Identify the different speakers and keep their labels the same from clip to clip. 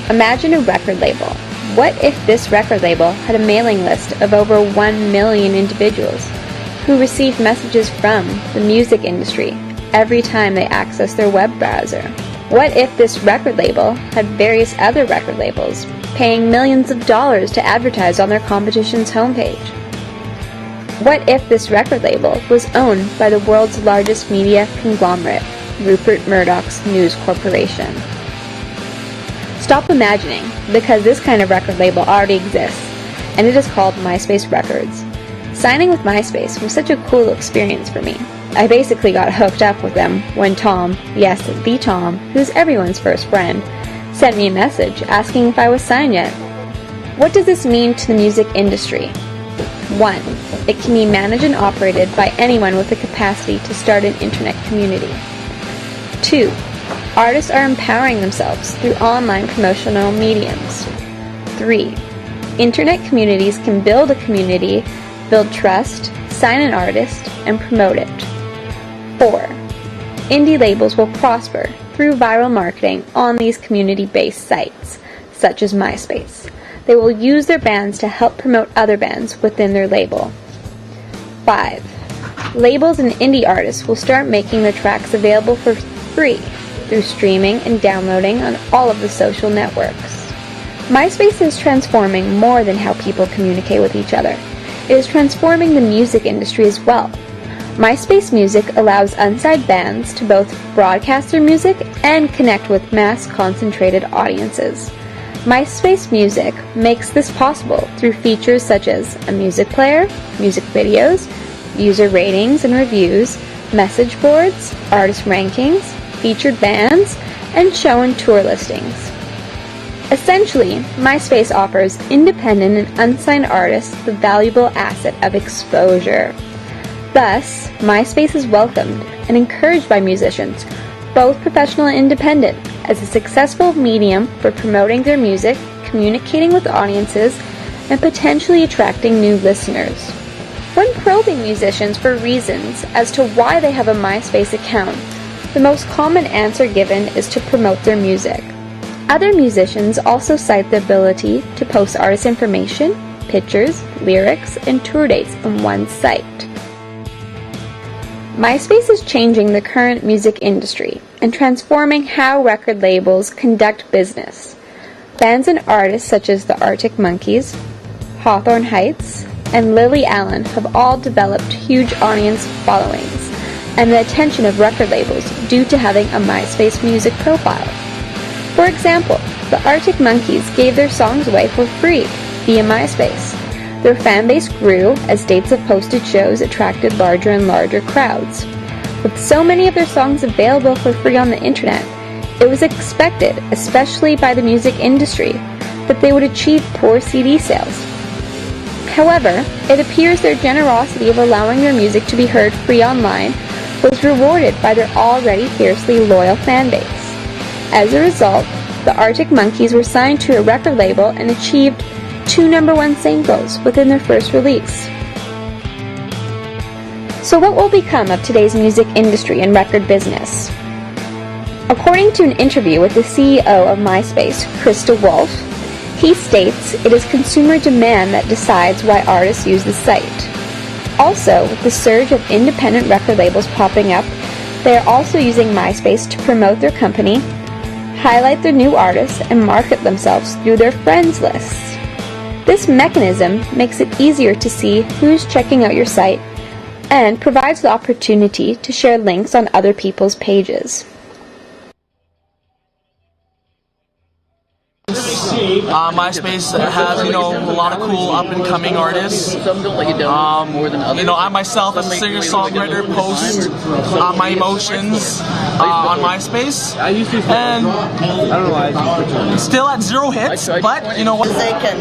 Speaker 1: Imagine a record label. What if this record label had a mailing list of over 1 million individuals who received messages from the music industry every time they access their web browser? What if this record label had various other record labels paying millions of dollars to advertise on their competition's homepage? What if this record label was owned by the world's largest media conglomerate, Rupert Murdoch's News Corporation? Stop imagining, because this kind of record label already exists, and it is called Myspace Records. Signing with Myspace was such a cool experience for me. I basically got hooked up with them when Tom, yes, the Tom, who's everyone's first friend, sent me a message asking if I was signed yet. What does this mean to the music industry? 1. It can be managed and operated by anyone with the capacity to start an internet community. 2. Artists are empowering themselves through online promotional mediums. 3. Internet communities can build a community, build trust, sign an artist, and promote it. 4. Indie labels will prosper through viral marketing on these community-based sites, such as Myspace. They will use their bands to help promote other bands within their label. 5. Labels and indie artists will start making their tracks available for free through streaming and downloading on all of the social networks. Myspace is transforming more than how people communicate with each other. It is transforming the music industry as well. Myspace Music allows unsigned bands to both broadcast their music and connect with mass concentrated audiences. Myspace Music makes this possible through features such as a music player, music videos, user ratings and reviews, message boards, artist rankings, featured bands, and show and tour listings. Essentially, Myspace offers independent and unsigned artists the valuable asset of exposure. Thus, Myspace is welcomed and encouraged by musicians, both professional and independent, as a successful medium for promoting their music, communicating with audiences, and potentially attracting new listeners. When probing musicians for reasons as to why they have a Myspace account, the most common answer given is to promote their music. Other musicians also cite the ability to post artist information, pictures, lyrics, and tour dates on one site. Myspace is changing the current music industry and transforming how record labels conduct business. Bands and artists such as the Arctic Monkeys, Hawthorne Heights, and Lily Allen have all developed huge audience followings and the attention of record labels due to having a Myspace music profile. For example, the Arctic Monkeys gave their songs away for free via Myspace. Their fanbase grew as dates of posted shows attracted larger and larger crowds. With so many of their songs available for free on the internet, it was expected, especially by the music industry, that they would achieve poor CD sales. However, it appears their generosity of allowing their music to be heard free online was rewarded by their already fiercely loyal fanbase. As a result, the Arctic Monkeys were signed to a record label and achieved 2 #1 singles within their first release. So what will become of today's music industry and record business? According to an interview with the CEO of Myspace, Krista Wolf, he states it is consumer demand that decides why artists use the site. Also, with the surge of independent record labels popping up, they are also using Myspace to promote their company, highlight their new artists, and market themselves through their friends lists. This mechanism makes it easier to see who's checking out your site and provides the opportunity to share links on other people's pages.
Speaker 2: Myspace has, a lot of cool up-and-coming artists. I myself, as a singer-songwriter, post my emotions on Myspace, and still at 0 hits, but, you know what?
Speaker 3: They can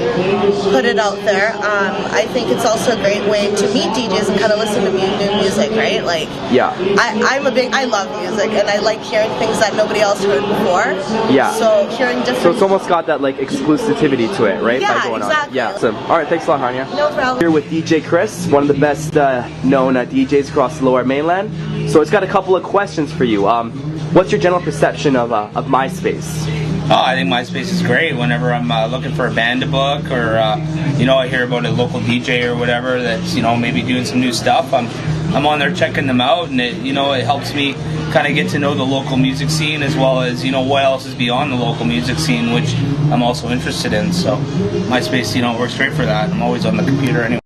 Speaker 3: put it out there. I think it's also a great way to meet DJs and kind of listen to new music, right? Like,
Speaker 4: yeah.
Speaker 3: I love music, and I like hearing things that nobody else heard before.
Speaker 4: Yeah.
Speaker 3: So hearing different...
Speaker 4: So it's almost got that, like, exclusivity to it, right?
Speaker 3: Yeah,
Speaker 4: by going
Speaker 3: exactly.
Speaker 4: On. Yeah, awesome. Alright, thanks a lot, Hanya.
Speaker 3: No problem.
Speaker 4: Here with DJ Chris, one of the best known DJs across the Lower Mainland. So it's got a couple of questions for you. What's your general perception of MySpace?
Speaker 5: Oh, I think MySpace is great. Whenever I'm looking for a band to book, or you know, I hear about a local DJ or whatever that's, you know, maybe doing some new stuff, I'm on there checking them out, and it, you know, it helps me kind of get to know the local music scene, as well as, you know, what else is beyond the local music scene, which I'm also interested in. So MySpace, you know, works great for that. I'm always on the computer anyway.